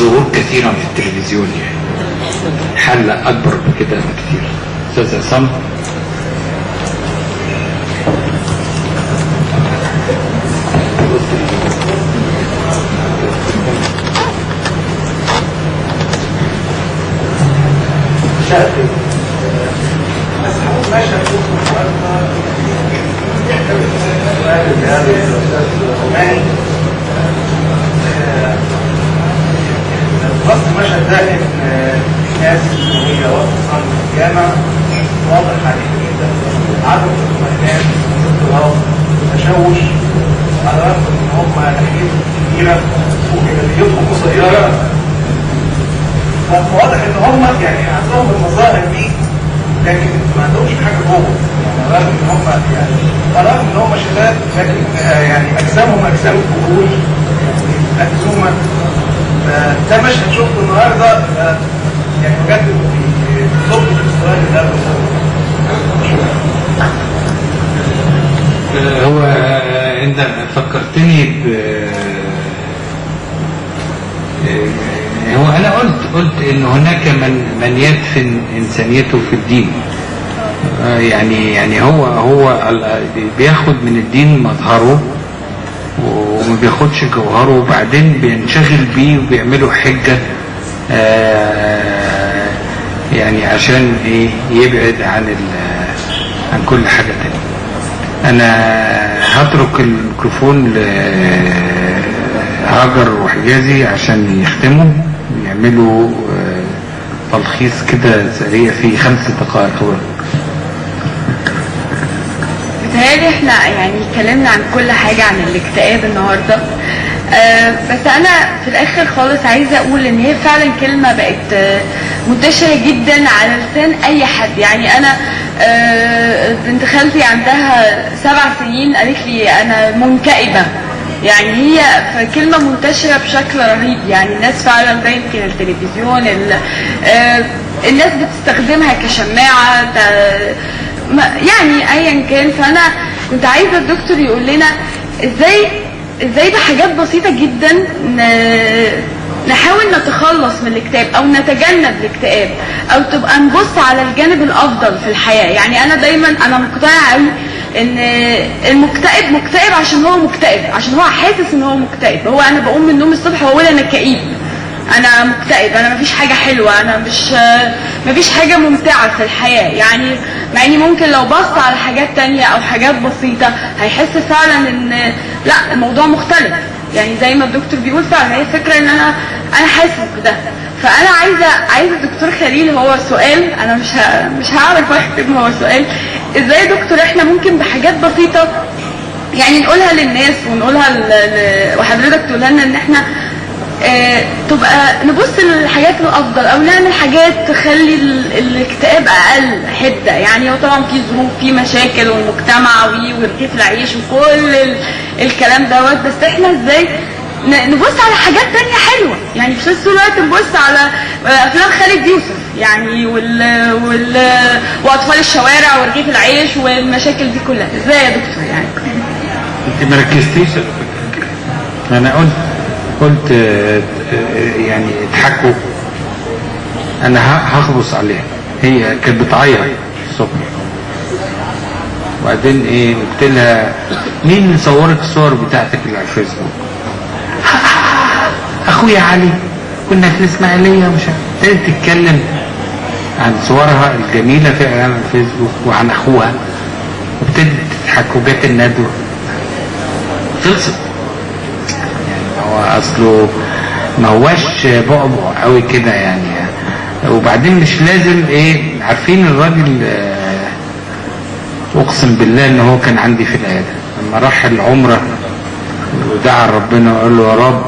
ظهور كثيرا في التلفزيون، يعني حلة أكبر بكده بكثير. أستاذ عصام. بس المشهد ده ان في ناس وهي واقفه في الجامع واضح عليه جدا عدم الاطمئنان واضطراب وتشوش، على الرغم ان هم ناحيتهم كبيره وجلابيتهم قصيره، فواضح ان هم يعني عندهم المظاهر دي لكن ما عندهمش حاجه جوه، يعني رغم ان هم يعني رغم ان هم شباب لكن يعني اجسامهم اجسام الكهول مكزومه. ده مشهد شفته النهارده يعني بجد بيصب في السؤال اللي هو انت فكرتني هو انا قلت ان هناك من يدفن انسانيته في الدين، يعني هو بياخد من الدين مظهره وما بياخدش جوهره، وبعدين بينشغل بيه وبيعملوا حجة يعني عشان ايه يبعد عن كل حاجة تانية. انا هترك الميكروفون لهاجر وحجازي عشان يختموا ويعملوا تلخيص كده سريع في 5 دقائق. بتهيألي احنا يعني اتكلمنا عن كل حاجة عن الاكتئاب النهاردة، بس انا في الاخر خالص عايزة اقول ان هي فعلا كلمة بقت منتشرة جدا على لسان اي حد. يعني انا بنت خالتي عندها 7 سنين قالت لي انا منكئبة، يعني هي كلمة منتشرة بشكل رهيب. يعني الناس فعلا زي يمكن التلفزيون الناس بتستخدمها كشماعة يعني ايا كان. فانا كنت عايزه الدكتور يقول لنا ازاي بحاجات بسيطه جدا نحاول نتخلص من الاكتئاب او نتجنب الاكتئاب او تبقى نبص على الجانب الافضل في الحياه. يعني انا دايما مقتنعه قوي ان المكتئب مكتئب عشان هو مكتئب، عشان هو حاسس ان هو مكتئب. هو انا بقوم من النوم الصبح واقول انا كئيب، انا مكتئب، انا مفيش حاجة حلوة، انا مفيش حاجة ممتعة في الحياة. يعني مع اني ممكن لو بص على حاجات تانية او حاجات بسيطة هيحس فعلا ان لا الموضوع مختلف. يعني زي ما الدكتور بيقول فعلا هي فكرة ان انا حاسس بده. فانا عايزة الدكتور خليل، هو سؤال انا مش هعرف اكتب، هو سؤال ازاي يا دكتور احنا ممكن بحاجات بسيطة يعني نقولها للناس ونقولها وحضرتك تقولها لنا ان احنا تبقى نبص للحاجات الافضل او نعمل حاجات تخلي الاكتئاب اقل حده. يعني هو طبعا في ظروف، في مشاكل والمجتمع ورغيف العيش وكل الكلام دوت، بس احنا ازاي نبص على حاجات تانية حلوه. يعني مش طول الوقت نبص على افلام خالد يوسف يعني واطفال الشوارع ورغيف العيش والمشاكل دي كلها. ازاي يا دكتور؟ يعني انت ما ركزتيش. انا قلت يعني اضحكوا، انا هخبص عليها. هي كانت بتعيط الصبح وبعدين ايه قلت لها مين مصورك الصور بتاعتك اللي على الفيسبوك؟ اخويا علي، كنا في الاسماعيليه ومش ابتدت تتكلم عن صورها الجميله في على الفيسبوك وعن اخوها وابتدت تضحك وجت الندوه خلصت. هو اصله ما هواش بعبع قوي كده يعني. وبعدين مش لازم ايه، عارفين الراجل اقسم بالله ان هو كان عندي في العياده لما راح العمره ودعا ربنا وقال له يا رب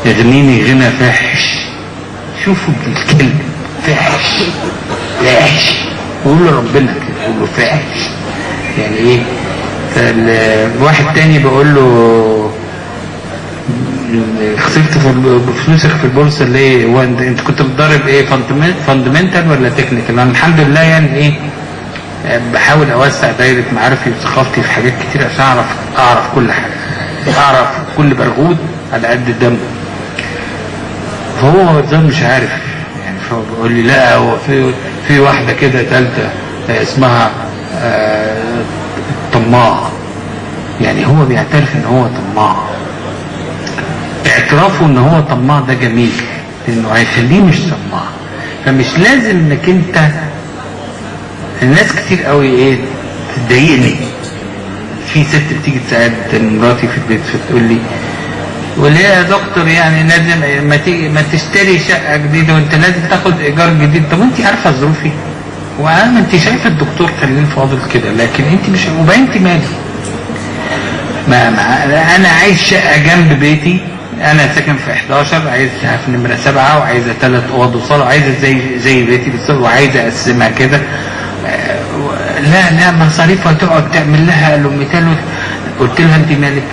يغنيني غنى فاحش. شوفوا الكلمه فاحش فاحش، وقول له ربنا كده، قول له فاحش يعني ايه. واحد تاني بقول له خسرت فلوسك في البورصه ليه؟ هو انت كنت بتضرب ايه، فاندمنتال ولا تكنيكال؟ انا الحمد لله يعني ايه بحاول اوسع دايره معارفي وثقافتي في حاجات كتير عشان اعرف كل حاجه، اعرف كل برغوث على قد الدم. فهو ده مش عارف يعني، فهو بيقول لي لا هو في واحده كده ثالثه اسمها طماع. يعني هو بيعترف ان هو طماع. اعترافه ان هو طماع ده جميل، لانه هيخليه مش طماع. فمش لازم انك انت، الناس كتير قوي ايه تضايقني. في ست بتيجي تساعد مراتي في البيت فتقول لي وليه يا دكتور يعني لازم ما تشتري شقه جديده وانت لازم تاخد ايجار جديد؟ طب انت عارفه ظروفي، وانا انت شايفه الدكتور خليل فاضل كده، لكن انت مش، وبنتي مالي. ما انا عايز شقه جنب بيتي، انا ساكن في 11 عايزها في نمره 7 وعايزه 3 اوض وصاله وعايزه زي بيتي بالظبط وعايزه اقسمها كده. لا مصاريفها تقعد تعمل لها الوميتال. قلت لها انت مالك؟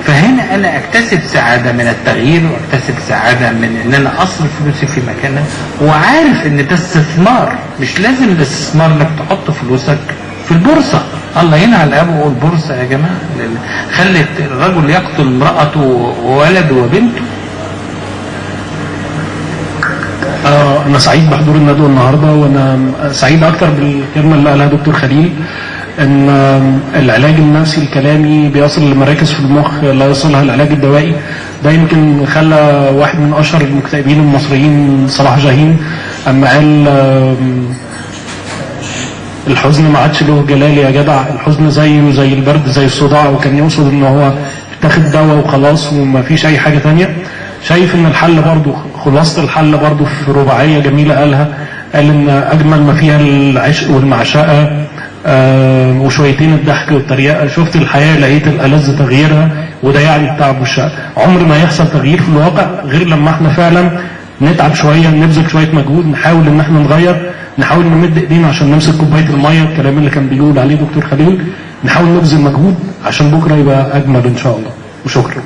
فهنا انا اكتسب سعاده من التغيير، واكتسب سعاده من ان انا اصرف فلوسي في مكانها، وعارف ان ده استثمار. مش لازم الاستثمار انك تحط فلوسك في البورصه. الله ينعل ابو البورصه يا جماعه، خلت الرجل يقتل امراته وولده وبنته. أنا سعيد بحضور الندوة النهاردة، وأنا سعيد أكتر بالكلمة اللي قالها دكتور خليل، إن العلاج النفسي الكلامي بيصل لمراكز في المخ لا يصلها العلاج الدوائي. ده يمكن خلى واحد من أشهر المكتئبين المصريين صلاح جاهين أما قال الحزن ما عادش له جلال يا جدع، الحزن زيه زي البرد زي الصداع، وكان يقصد إن هو تاخد دواء وخلاص وما فيش أي حاجة تانية. شايف ان الحل برضو، خلاصة الحل برضو في رباعية جميلة قالها، قال ان اجمل ما فيها العشق والمعشقة وشويتين الضحك والتريقة، شفت الحياة لقيت الألذ تغييرها، وده يعني التعب والشقة. عمر ما يحصل تغيير في الواقع غير لما احنا فعلا نتعب شوية، نبذل شوية مجهود، نحاول ان احنا نغير، نحاول نمد ايدينا عشان نمسك كوباية المية، الكلام اللي كان بيقول عليه دكتور خليل، نحاول نبذل مجهود عشان بكرة يبقى اجمل ان شاء الله. وشكرا.